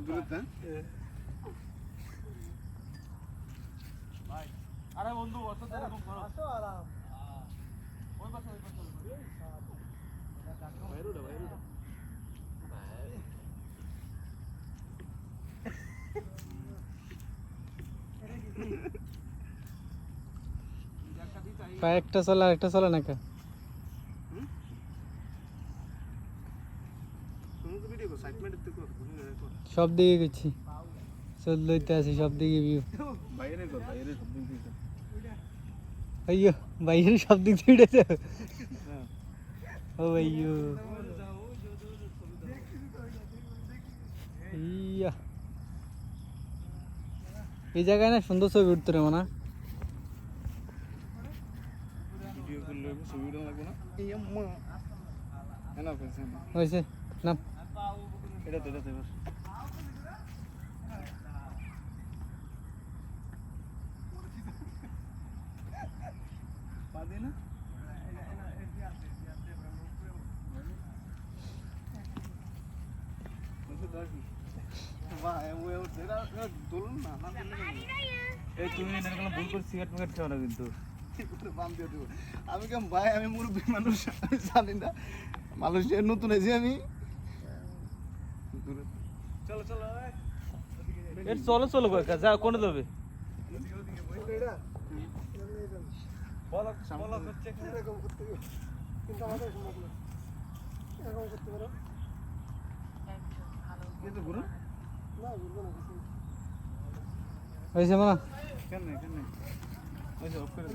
দূরত্ব ভাই আরে বন্ধু অত এরকম করো আসো আরাম ওই পাশে বাইরে দাও একটা চলে আর একটা চলে না কে তুমি তো ভিডিও কর সাইড মিনিট তো কর সব দিকে গেছি চল লইতে আছি সব দিকে ভিউ বাইরে কর বাইরে সব দিন দিতে আইয়ো বাইরে সব দিক দিয়ে উঠেছে ও আইয়ো ইয়া এই জায়গায় না সুন্দর ছবি উঠতে রে মানা ভিডিও করলে ছবিটা লাগবে না এই আম্মা এনা পেছে না হয়েছে না এটা তো এবার পাদি না এই তুমি এরকম ভুল করে সিগারেট মিগারেট খাও না কিন্তু আমি কেমন ভাই আমি মুরব্বী মানুষ আমি জানি না মালয়েশিয়ার নতুন আছি আমি চলো চলো এর চলো চলো কই যা কোনে যাবে বলো বলো হচ্ছে এরকম করতে কিন্তু আমাদের সম্ভব না এরকম করতে পারো কিন্তু ঘুরো না ঘুরবো না হয়েছে মানা কেন কেন ওই যে অফ করে